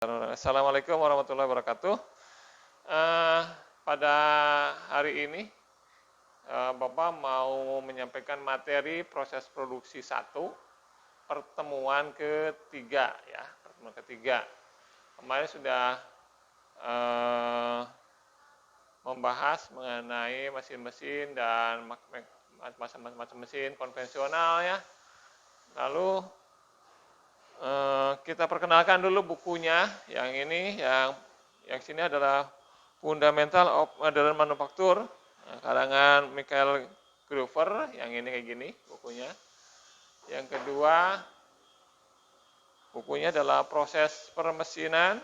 Assalamualaikum warahmatullahi wabarakatuh. Eh, Pada hari ini, Bapak mau menyampaikan materi proses produksi satu, pertemuan ketiga ya, pertemuan ketiga. Kemarin sudah eh, membahas mengenai mesin-mesin dan macam-macam mesin konvensional ya. Lalu kita perkenalkan dulu bukunya. Yang ini, yang sini adalah Fundamental of Modern Manufacture, karangan Michael Grover. Yang ini kayak gini bukunya. Yang kedua, bukunya adalah Proses Permesinan,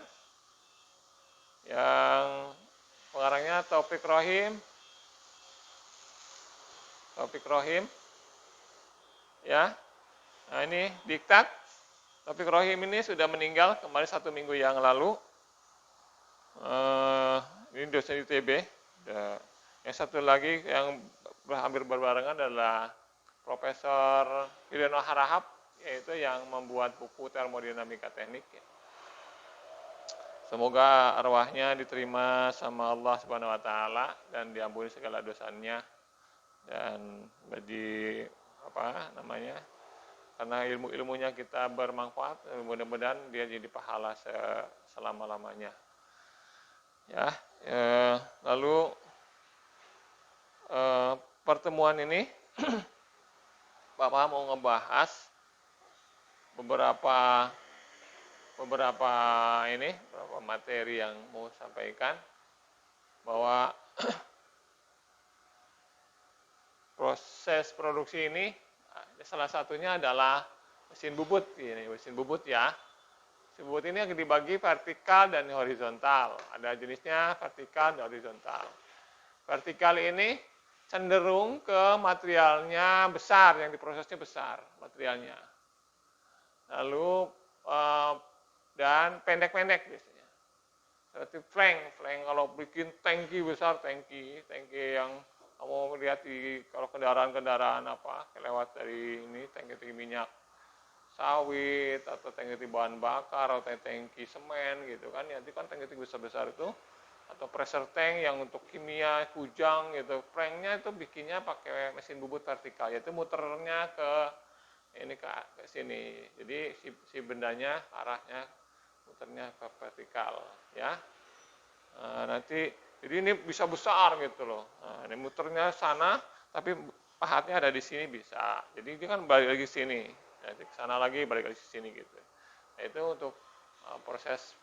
yang pengarangnya Taufik Rohim. Ya. Nah, ini Diktat. Taufik Rohim ini sudah meninggal kemarin 1 minggu yang lalu. Ini dosen ITB. Yang satu lagi yang hampir berbarengan adalah Profesor Yudhoyono Harahap, yaitu yang membuat buku termodinamika teknik. Semoga arwahnya diterima sama Allah Subhanahu wa taala dan diampuni segala dosanya, dan bagi karena ilmu-ilmunya kita bermanfaat, mudah-mudahan dia jadi pahala selama-lamanya. Ya, lalu pertemuan ini Bapak mau ngebahas beberapa materi yang mau sampaikan, bahwa proses produksi ini salah satunya adalah mesin bubut. Ini mesin bubut ya. Mesin bubut ini yang dibagi vertikal dan horizontal. Ada jenisnya vertikal dan horizontal. Vertikal ini cenderung ke materialnya besar, yang diprosesnya besar materialnya. Lalu dan pendek-pendek biasanya. Seperti flank kalau bikin tangki besar, tangki yang kamu lihat kalau kendaraan lewat dari ini, tangki minyak sawit atau tangki bahan bakar atau tangki semen gitu kan, ya itu kan tangki besar-besar itu, atau pressure tank yang untuk kimia, kujang gitu. Flanknya itu bikinnya pakai mesin bubut vertikal, yaitu muternya ke sini. Jadi si bendanya arahnya muternya ke vertikal ya. Nanti jadi ini bisa besar gitu loh. Nah, ini muternya sana, tapi pahatnya ada di sini bisa. Jadi dia kan balik lagi sini, nanti ke sana lagi, balik lagi ke sini gitu. Nah, itu untuk proses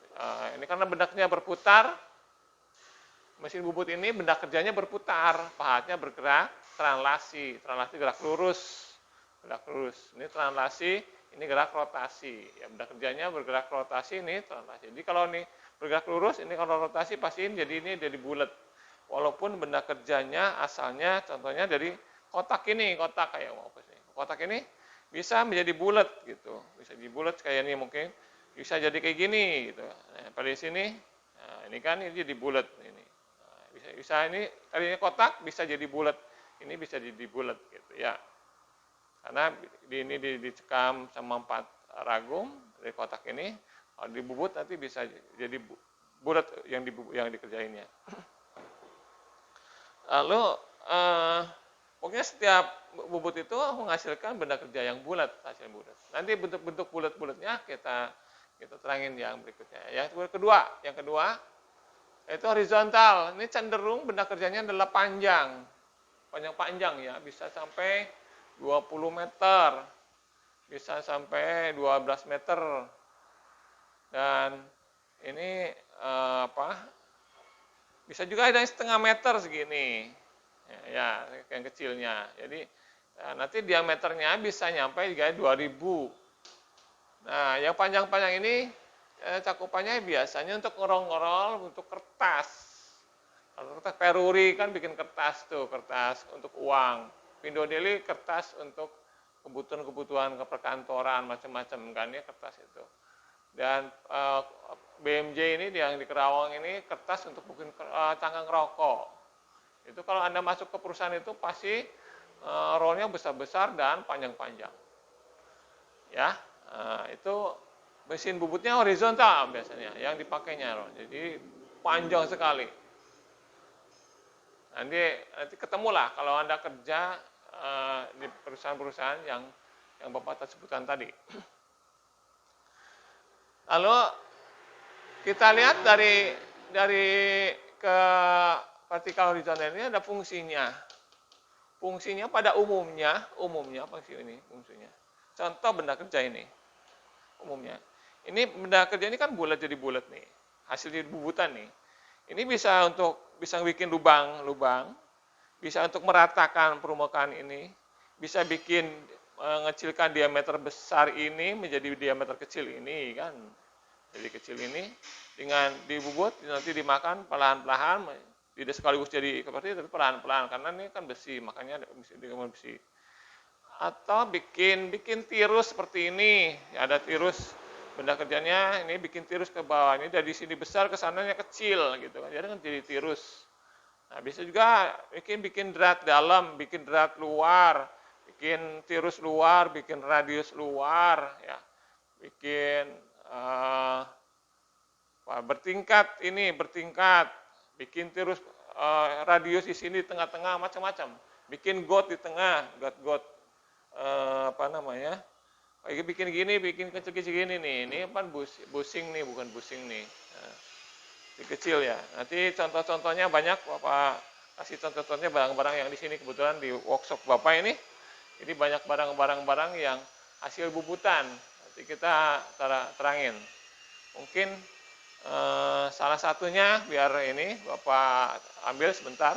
ini karena benda kerjanya berputar. Mesin bubut ini benda kerjanya berputar, pahatnya bergerak translasi gerak lurus. Ini translasi, ini gerak rotasi. Ya, benda kerjanya bergerak rotasi, ini translasi. Jadi kalau ini bergerak lurus, ini kalau rotasi pasti ini jadi bulat. Walaupun benda kerjanya asalnya contohnya dari kotak ini, kotak ini bisa menjadi bulat gitu. Bisa jadi bulat kayak ini, mungkin bisa jadi kayak gini gitu. Nah, pada sini, nah, ini kan ini jadi bulat ini. Nah, bisa ini tadinya kotak bisa jadi bulat. Ini bisa jadi bulat gitu ya. Karena ini dicekam sama 4 ragum dari kotak ini, kalau dibubut nanti bisa jadi bulat yang dikerjainnya. Lalu pokoknya setiap bubut itu menghasilkan benda kerja yang bulat, hasil bulat. Nanti bentuk-bentuk bulat-bulatnya kita terangin yang berikutnya. Yang kedua itu horizontal. Ini cenderung benda kerjanya adalah panjang ya, bisa sampai 20 meter, bisa sampai 12 meter, dan ini bisa juga ada yang setengah meter segini, ya yang kecilnya. Jadi nanti diameternya bisa nyampe 2000. Nah, yang panjang-panjang ini cakupannya biasanya untuk ngorong-ngorong untuk kertas. Kalau kertas peruri kan bikin kertas tuh, kertas untuk uang. Pindodeli kertas untuk kebutuhan keperkantoran macam-macam kan ya, kertas itu. Dan BMJ ini yang di Kerawang ini kertas untuk bikin cangkang rokok. Itu kalau Anda masuk ke perusahaan itu pasti rollnya besar-besar dan panjang-panjang. Ya, itu Mesin bubutnya horizontal biasanya yang dipakainya loh. Jadi panjang sekali. Nanti ketemulah kalau Anda kerja di perusahaan-perusahaan yang Bapak sebutkan tadi. Lalu kita lihat dari ke vertikal horizontal ini ada fungsinya. Fungsinya pada umumnya fungsi ini fungsinya. Contoh benda kerja ini umumnya. Ini benda kerja ini kan bulat jadi bulat nih. Hasil jadi bubutan nih. Ini bisa bikin lubang, bisa untuk meratakan permukaan ini, bisa bikin mengecilkan diameter besar ini menjadi diameter kecil ini kan. Jadi kecil ini dengan dibubut nanti dimakan pelan-pelan, tidak sekaligus jadi seperti itu, tapi pelan-pelan karena ini kan besi, makanya dengan besi. Atau bikin tirus seperti ini, ada tirus benda kerjanya ini bikin tirus ke bawah, ini dari sini besar ke sananya kecil gitu kan, jadi kan jadi tirus. Nah, bisa juga bikin drat dalam, bikin drat luar, bikin tirus luar, bikin radius luar, ya, bikin bertingkat, bikin tirus radius di sini tengah-tengah macam-macam, bikin got di tengah, got bikin gini, bikin kecil-kecil gini nih, ini apa busing nih, bukan busing nih. Nah, kecil ya. Nanti contoh-contohnya banyak, Bapak kasih contoh-contohnya barang-barang yang di sini kebetulan di workshop Bapak ini banyak barang-barang yang hasil bubutan. Nanti kita terangin. Mungkin salah satunya biar ini Bapak ambil sebentar.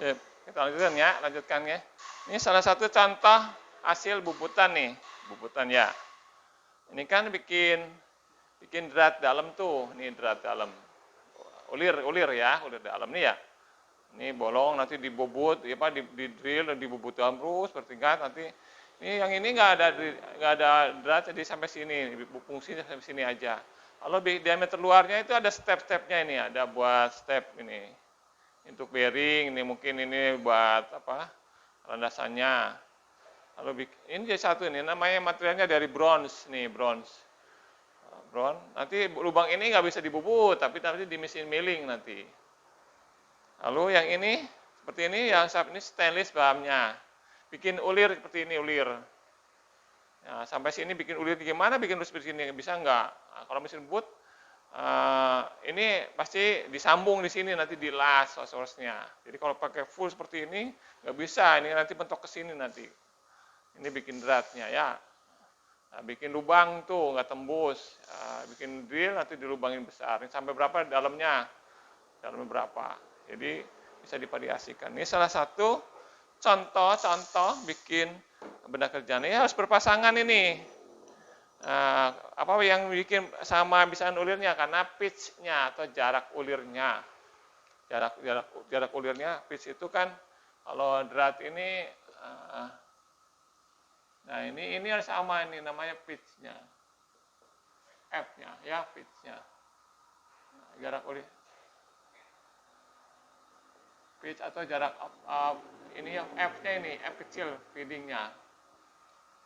Sip. Kita lanjutkan ya. Ini salah satu contoh hasil bubutan nih, bubutan ya. Ini kan bikin drat dalam tuh, ini drat dalam. Ulir dalam nih ya. Ini bolong nanti dibobot, di drill dan dibobot dalam terus bertingkat nanti. Ini yang ini nggak ada drat jadi sampai sini, fungsinya sampai sini aja. Lalu diameter luarnya itu ada step-stepnya ini, ada buat step ini. Untuk bearing, ini mungkin ini buat landasannya. Lalu ini jadi satu ini, namanya materialnya dari bronze nih, bronze. Nanti lubang ini nggak bisa dibubut, tapi nanti di mesin milling nanti. Lalu yang ini seperti ini, yang ini stainless bahannya. Bikin ulir seperti ini, ulir. Nah, sampai sini bikin ulir gimana? Bikin ulir seperti ini bisa nggak? Nah, kalau mesin bubut ini pasti disambung di sini nanti dilas source-nya. Jadi kalau pakai full seperti ini nggak bisa, ini nanti bentuk ke sini nanti. Ini bikin dratnya ya. Nah, bikin lubang tuh nggak tembus, bikin drill nanti dilubangin besar. Ini sampai berapa dalamnya berapa. Jadi bisa divariasikan. Ini salah satu contoh bikin benda kerjaan. Ini harus berpasangan ini. Apa yang bikin sama bisaan ulirnya karena pitch-nya atau jarak ulirnya. Jarak ulirnya, pitch itu kan kalau drat ini nah ini harus sama, ini namanya pitch-nya. F-nya ya, pitch-nya. Jarak ulir. Pitch atau jarak ini yang F-nya ini, F kecil feeding-nya.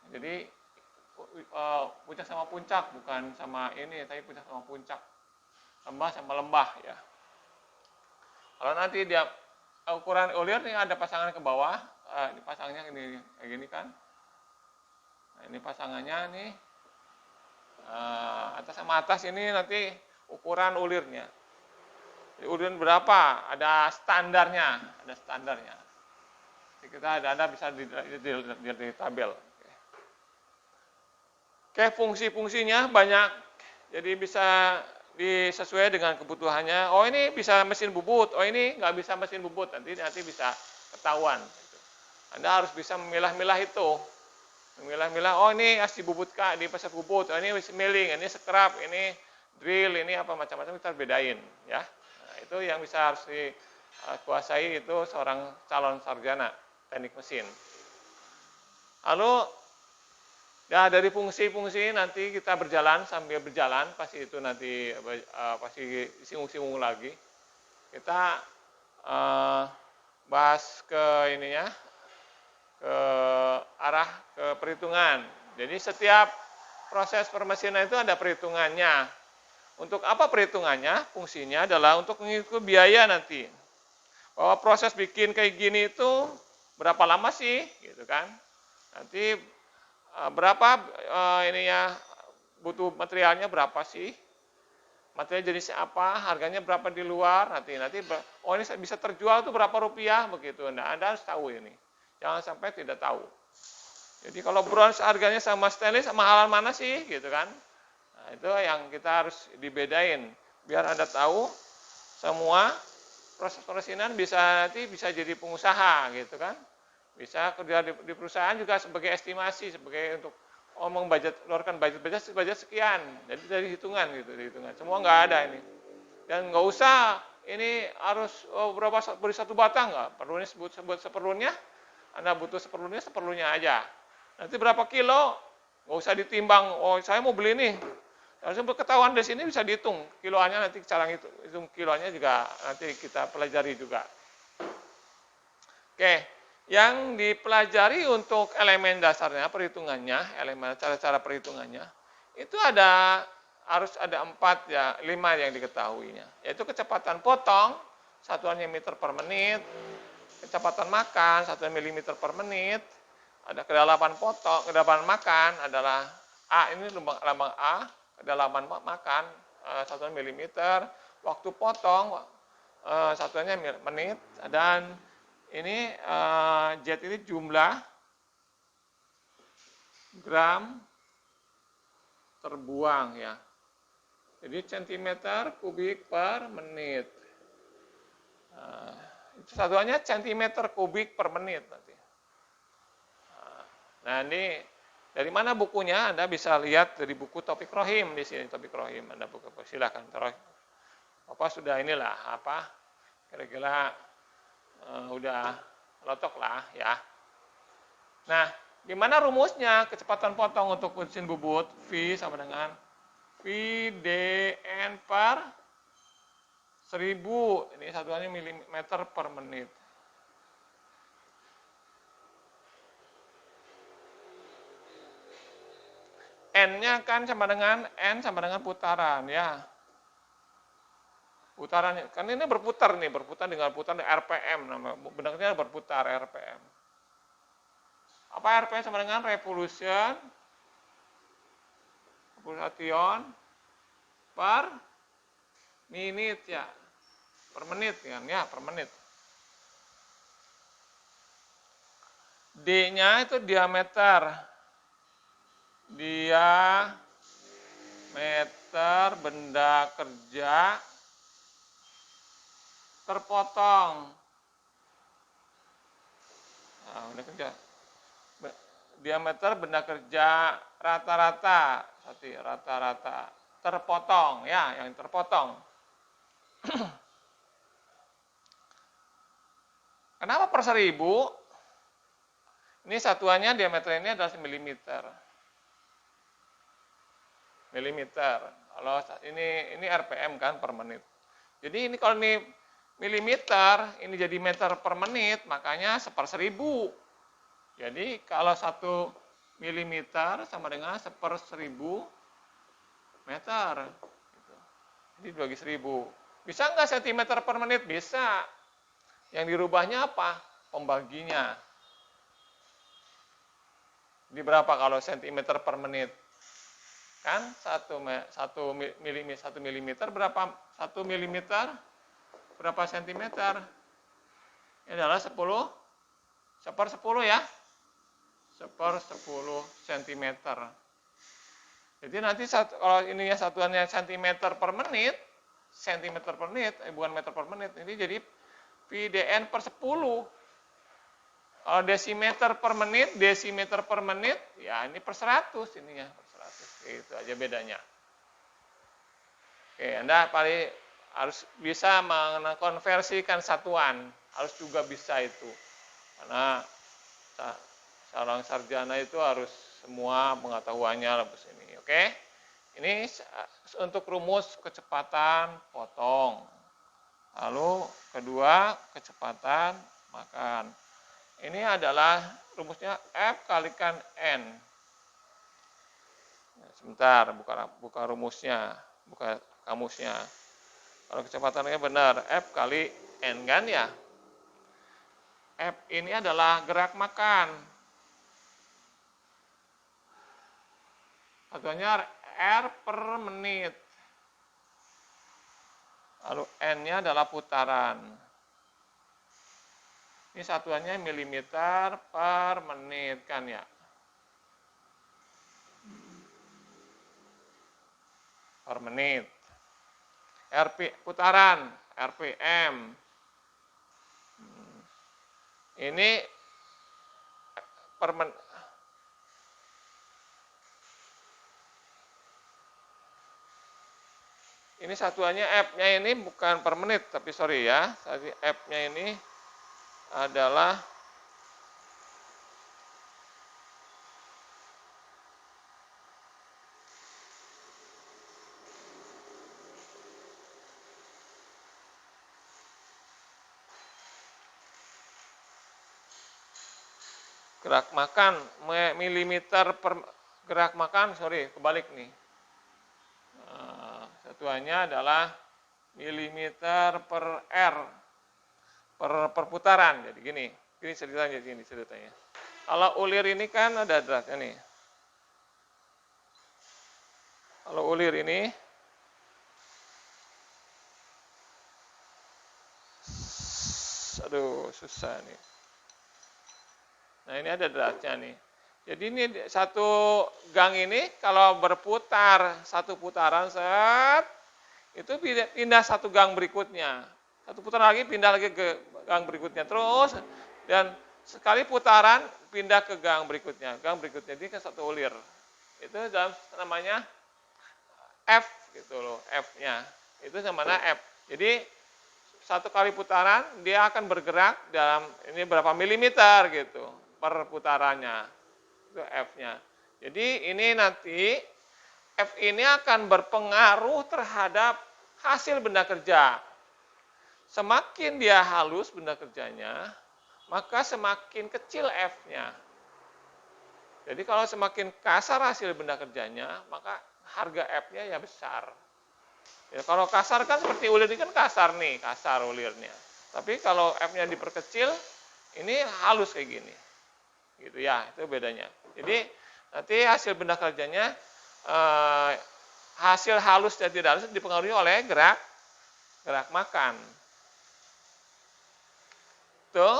Jadi puncak sama puncak, bukan sama ini, tapi puncak sama puncak, lembah sama lembah ya. Kalau nanti dia ukuran ulir ini ada pasangan ke bawah, ini pasangnya ini kayak gini kan. Nah, ini pasangannya nih atas sama atas ini nanti ukuran ulirnya. Jadi ulir berapa? Ada standarnya, Jadi kita ada bisa di tabel. Oke, fungsi-fungsinya banyak, jadi bisa disesuai dengan kebutuhannya. Oh ini bisa mesin bubut, oh ini nggak bisa mesin bubut, nanti bisa ketahuan. Anda harus bisa memilah-milah itu, oh ini harus dibubutkan, di pasar bubut, oh ini milling, ini scrap, ini drill, ini apa macam-macam kita bedain, ya. Nah, itu yang bisa harus dikuasai itu seorang calon sarjana teknik mesin. Lalu ya dari fungsi-fungsi nanti kita sambil berjalan pasti itu nanti pasti singgung-singgung lagi. Kita eh, bahas ke ininya, ke arah ke perhitungan. Jadi setiap proses permesinan itu ada perhitungannya. Untuk apa perhitungannya? Fungsinya adalah untuk mengikuti biaya nanti. Bahwa proses bikin kayak gini itu berapa lama sih, gitu kan? Nanti berapa ininya butuh materialnya berapa sih? Material jenisnya apa? Harganya berapa di luar? Nanti oh ini bisa terjual tuh berapa rupiah begitu. Nah, Anda harus tahu ini. Jangan sampai tidak tahu. Jadi kalau bronze harganya sama stainless, mahalan mana sih, gitu kan? Nah, itu yang kita harus dibedain. Biar Anda tahu semua proses permesinan nanti bisa jadi pengusaha, gitu kan? Bisa kerja di perusahaan juga sebagai estimasi, sebagai untuk keluarkan budget sekian. Jadi dari hitungan gitu, hitungan. Semua nggak ada ini. Dan nggak usah ini harus berapa beri satu batang, nggak perlu ini sebut seperlunya. Anda butuh seperlunya aja. Nanti berapa kilo, nggak usah ditimbang. Oh saya mau beli nih. Harusnya ketahuan dari sini bisa dihitung kiloannya, nanti cara hitung kiloannya juga nanti kita pelajari juga. Oke, yang dipelajari untuk elemen dasarnya perhitungannya, elemen cara-cara perhitungannya itu harus ada 5 yang diketahuinya, yaitu kecepatan potong satuannya meter per menit, kecepatan makan satuan milimeter per menit, ada kedalaman makan adalah A, ini lambang A, kedalaman makan satuan milimeter, waktu potong satuannya menit, dan ini Z ini jumlah gram terbuang ya. Jadi centimeter kubik per menit. Itu satuannya centimeter kubik per menit nanti. Nah, ini dari mana bukunya? Anda bisa lihat dari buku Topik Rohim di sini, Topik Rohim. Anda buka, silakan. Bapak sudah inilah kira-kira udah lotok lah ya. Nah, gimana rumusnya kecepatan potong untuk mesin bubut? V sama dengan V dN per 1000. Ini satuannya milimeter per menit. N-nya kan sama dengan putaran ya. Putarannya kan ini berputar dengan putaran RPM, benarnya berputar RPM. Apa RPM sama dengan revolution per menit ya. Per menit kan ya, per menit. D-nya itu diameter benda kerja terpotong. Nah, benda kerja. Diameter benda kerja rata-rata terpotong ya, yang terpotong. Kenapa per 1000? Ini satuannya diameter ini adalah milimeter. Kalau ini RPM kan per menit. Jadi ini kalau ini milimeter, ini jadi meter per menit, makanya 1/1000. Jadi kalau 1 milimeter sama dengan 1/1000 meter. Jadi dibagi 1000. Bisa nggak sentimeter per menit? Bisa. Yang dirubahnya apa? Pembaginya. Di berapa kalau sentimeter per menit? Kan 1 milimeter berapa? 1 milimeter berapa sentimeter? Ini adalah 1/10 ya. 1/10 sentimeter. Jadi nanti kalau ininya satuannya sentimeter per menit, bukan meter per menit, ini jadi VDN per 10. Kalau desimeter per menit, ya ini per 100 ininya, per 100. Itu aja bedanya. Oke, Anda paling harus bisa mengkonversikan satuan, harus juga bisa itu. Karena seorang sarjana itu harus semua pengetahuannya lebih ini, oke? Ini untuk rumus kecepatan potong. Lalu kedua, kecepatan makan. Ini adalah rumusnya F kalikan N. Sebentar, buka rumusnya, buka kamusnya. Kalau kecepatannya benar, F kali N kan ya. F ini adalah gerak makan. Satuannya R per menit. Lalu N-nya adalah putaran. Ini satuannya milimeter per menit kan ya. Per menit. Putaran, RPM. Ini per menit. Ini satuannya F-nya ini bukan per menit, tapi sorry ya. Tadi F-nya ini adalah gerak makan, milimeter per gerak makan, sorry, kebalik nih. Satuannya adalah milimeter per R per putaran. Jadi gini ceritanya. Kalau ulir ini kan ada derajatnya nih. Kalau ulir ini aduh susah nih. Nah, ini ada derajatnya nih. Jadi ini satu gang ini kalau berputar satu putaran set itu pindah satu gang berikutnya. Satu putaran lagi pindah lagi ke gang berikutnya terus dan sekali putaran pindah ke gang berikutnya. Gang berikutnya ini ke satu ulir. Itu dalam namanya F gitu loh, F-nya. Itu namanya F. Jadi satu kali putaran dia akan bergerak dalam ini berapa milimeter gitu per putarannya. Itu F-nya. Jadi ini nanti F ini akan berpengaruh terhadap hasil benda kerja. Semakin dia halus benda kerjanya, maka semakin kecil F-nya. Jadi kalau semakin kasar hasil benda kerjanya, maka harga F-nya ya besar. Ya, kalau kasar kan seperti ulir ini kan kasar nih, kasar ulirnya. Tapi kalau F-nya diperkecil, ini halus kayak gini. Gitu ya, itu bedanya. Jadi nanti hasil benda kerjanya hasil halus dan tidak halus dipengaruhi oleh gerak makan. Itu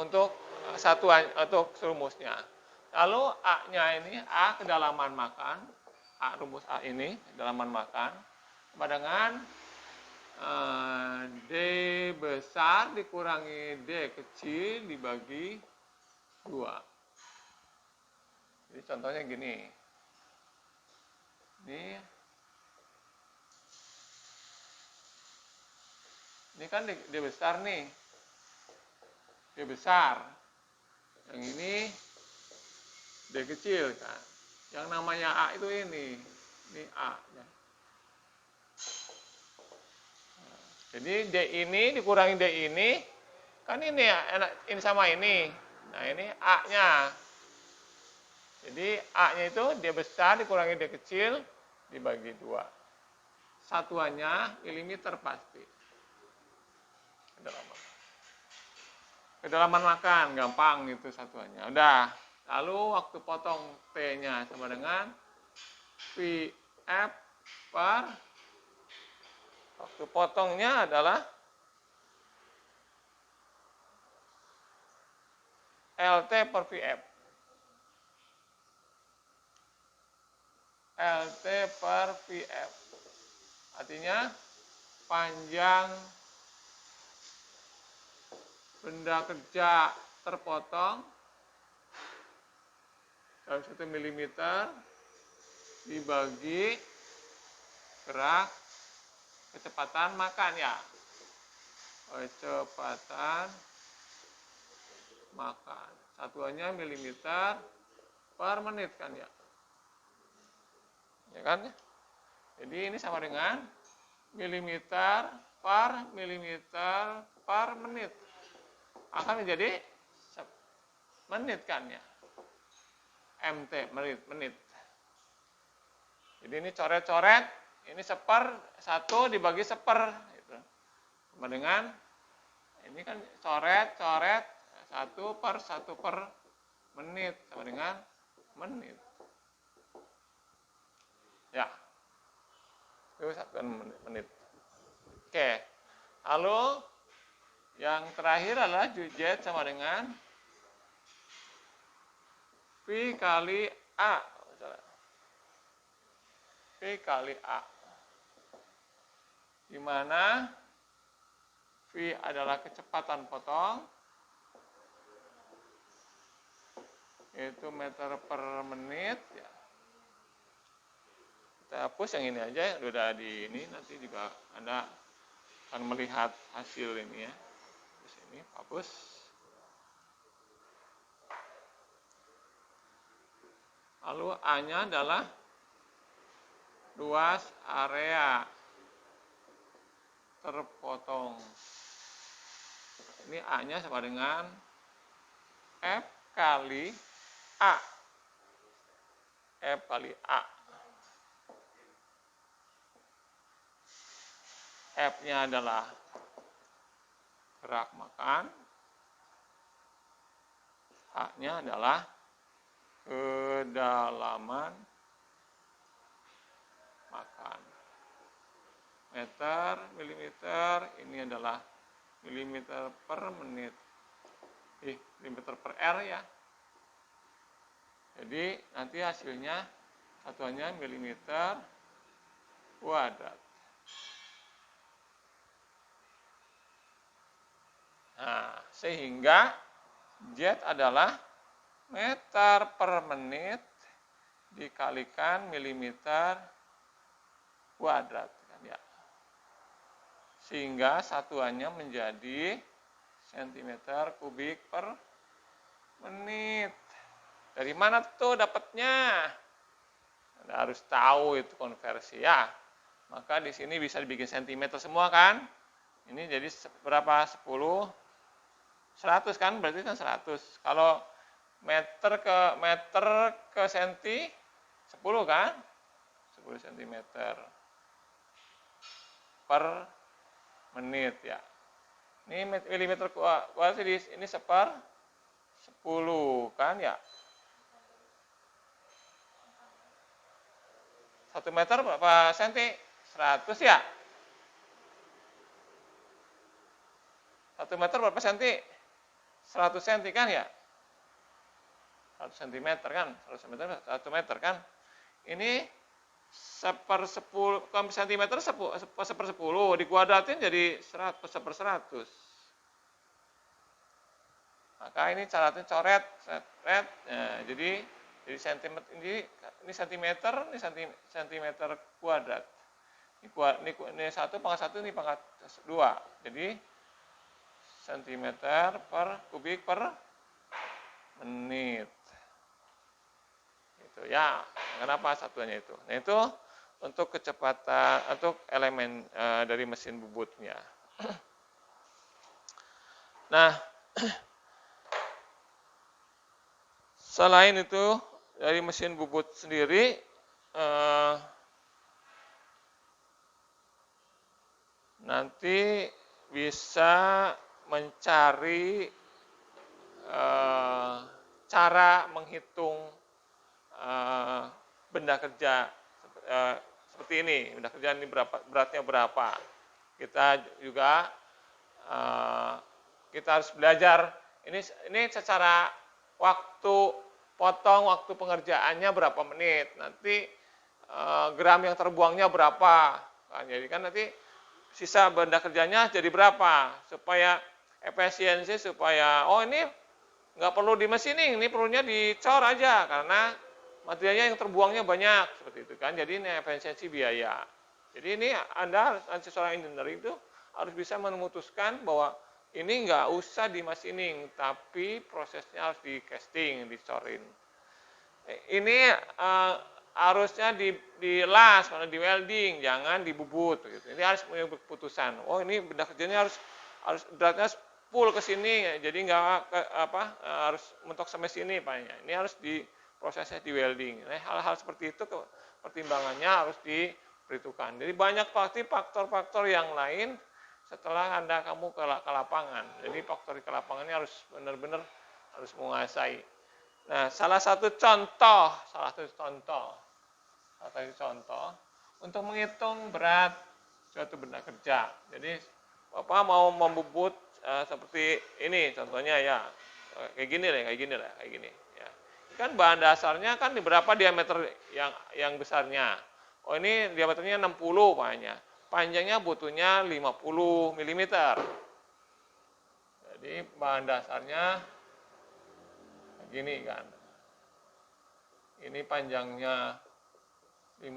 untuk satuan untuk rumusnya. Lalu A-nya ini A kedalaman makan, rumus A ini kedalaman makan sama dengan D besar dikurangi D kecil dibagi 2. Jadi contohnya gini. Ini kan D besar nih. D besar. Yang ini D kecil kan. Yang namanya A itu ini. Ini A. Ya. Jadi D ini dikurangi D ini. Kan ini ini sama ini. Nah ini A-nya. Jadi A-nya itu D besar dikurangi D kecil dibagi 2. Satuannya milimeter pasti. Kedalaman makan, gampang itu satuannya. Udah. Lalu waktu potong T-nya sama dengan VF per waktu potongnya adalah LT per VF. LT per VF. Artinya panjang benda kerja terpotong dalam 1 mm dibagi gerak kecepatan makan ya. Kecepatan makan. Satuannya milimeter per menit kan ya. Ya kan? Jadi ini sama dengan milimeter per milimeter per menit. Akan menjadi menit kan ya. MT, menit. Jadi ini coret-coret, ini satu dibagi seper. Gitu. Sama dengan, ini kan coret-coret, satu per menit. Sama dengan menit. Ya, itu 1 menit. Oke, lalu yang terakhir adalah Z sama dengan V kali A. V kali A. Di mana V adalah kecepatan potong, yaitu meter per menit. Ya. Kita hapus yang ini aja, yang udah di ini, nanti juga Anda akan melihat hasil ini ya. Terus ini hapus. Lalu A-nya adalah luas area terpotong. Ini A-nya sama dengan F kali A. F kali A. F-nya adalah gerak makan. H-nya adalah kedalaman makan. Meter, milimeter, ini adalah milimeter per menit. Milimeter per R ya. Jadi nanti hasilnya satuannya milimeter kuadrat. Nah, sehingga Z adalah meter per menit dikalikan milimeter kuadrat. Ya. Sehingga satuannya menjadi sentimeter kubik per menit. Dari mana tuh dapatnya? Anda harus tahu itu konversi ya. Maka di sini bisa dibikin sentimeter semua kan? Ini jadi berapa? 10 100 kan, berarti kan 100. Kalau meter ke senti 10 kan? 10 cm per menit ya. Ini milimeter kuadrat ini seper 10 kan ya. 1 meter berapa senti? 100 ya. 1 meter berapa senti? 100 cm kan ya? 100 cm kan? 100 cm 1 meter kan? Ini seper 10, cm seper 10, dikuadratin jadi 100, seper 100. Maka ini caranya coret. Nah, jadi sentimeter, ini sentimeter, ini sentimeter kuadrat. Ini 1 pangkat 1, ini pangkat 2. Jadi sentimeter per kubik per menit. Itu ya. Kenapa satuannya itu? Nah, itu untuk kecepatan, untuk elemen dari mesin bubutnya. Nah, selain itu dari mesin bubut sendiri nanti bisa mencari cara menghitung benda kerja seperti ini. Benda kerja ini beratnya berapa. Kita juga kita harus belajar ini secara waktu potong, waktu pengerjaannya berapa menit. Nanti gram yang terbuangnya berapa. Nah, jadi kan nanti sisa benda kerjanya jadi berapa, supaya efisiensi, supaya ini nggak perlu di mesin ini perlunya dicor aja karena materialnya yang terbuangnya banyak seperti itu kan. Jadi ini efisiensi biaya. Jadi ini Anda nanti seorang engineering itu harus bisa memutuskan bahwa ini nggak usah di machining, tapi prosesnya harus di casting, dicorin. Ini harusnya dilas, kalau di welding, jangan dibubut gitu. Ini harus punya keputusan. Oh, ini benda kerjanya harus beratnya full ke sini, jadi nggak harus mentok sampai sini Pak. Ini harus prosesnya di welding. Nah, hal-hal seperti itu pertimbangannya harus diperhitungkan. Jadi banyak faktor-faktor yang lain setelah kamu ke lapangan. Jadi faktor di lapangan ini harus benar-benar harus menguasai. Nah, salah satu contoh untuk menghitung berat suatu benda kerja. Jadi Bapak mau membubut seperti ini contohnya ya. Kayak gini ya. Kan bahan dasarnya kan berapa diameter yang besarnya. Oh, ini diameternya 60 Paknya. Panjangnya butuhnya 50 mm. Jadi bahan dasarnya gini kan. Ini panjangnya 50,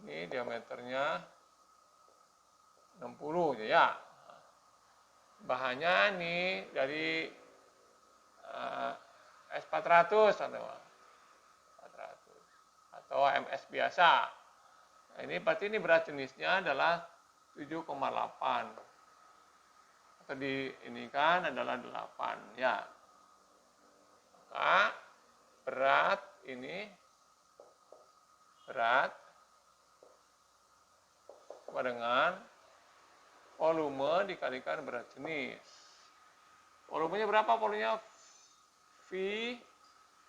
ini diameternya 60 ya. Bahannya ini dari S400 atau MS biasa. Nah, ini berarti ini berat jenisnya adalah 7,8. Atau ini kan adalah 8 ya. Maka berat sama dengan volume dikalikan berat jenis. Volumenya berapa? Volumenya V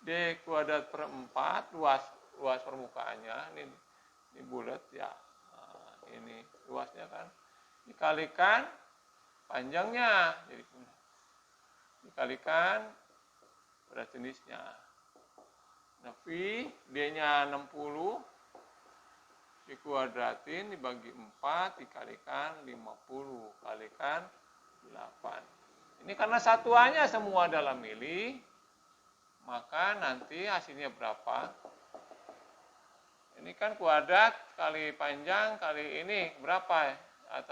D kuadrat per 4, luas permukaannya, ini bulat ya. Nah, ini luasnya kan. Dikalikan panjangnya, jadi dikalikan berat jenisnya. Nah, V, D-nya 60, dikuadratin dibagi 4, dikalikan 50, kalikan 8. Ini karena satuannya semua dalam mili, maka nanti hasilnya berapa? Ini kan kuadrat kali panjang kali ini berapa?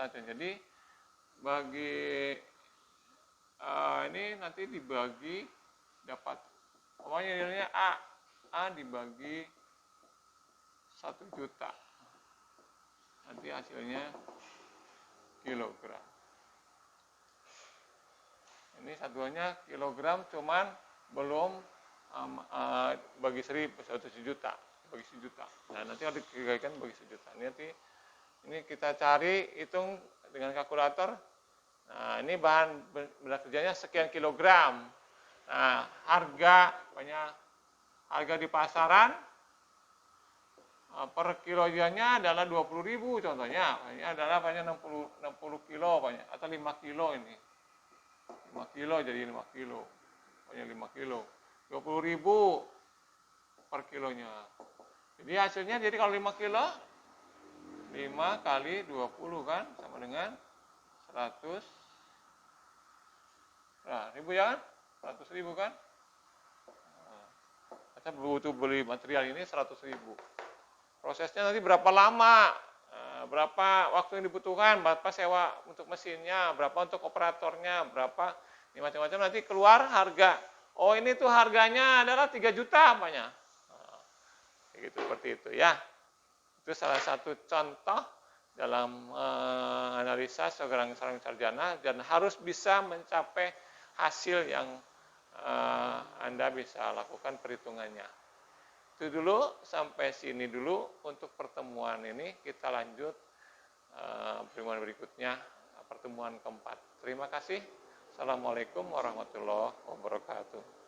Jadi bagi ini nanti dibagi dapat pokoknya nilainya A dibagi 1 juta. Nanti hasilnya kilogram. Ini satuannya kilogram, cuman belum bagi 1 juta. Bagi 1 juta. Nah, nanti harus dikalikan bagi 1 juta. Ini kita cari, hitung dengan kalkulator. Nah, ini bahan benda kerjanya sekian kilogram. Nah, harga di pasaran per kilonya adalah 20.000 contohnya. Ini adalah 60 kilo atau 5 kilo ini. 5 kilo jadi 5 kilo. Pokoknya 5 kilo. 20.000 per kilonya. Jadi hasilnya kalau 5 kilo 5 kali 20 kan sama dengan 100. Nah, ribu ya kan? 100.000 kan? Kita butuh beli material ini 100.000. Prosesnya nanti berapa lama? Berapa waktu yang dibutuhkan? Berapa sewa untuk mesinnya? Berapa untuk operatornya? Berapa? Ini macam-macam nanti keluar harga. Oh, ini tuh harganya adalah 3 juta apanya? Gitu, seperti itu ya. Itu salah satu contoh dalam analisa seorang sarjana dan harus bisa mencapai hasil yang Anda bisa lakukan perhitungannya. Itu dulu, sampai sini dulu untuk pertemuan ini. Kita lanjut pertemuan berikutnya, pertemuan keempat. Terima kasih. Assalamualaikum warahmatullahi wabarakatuh.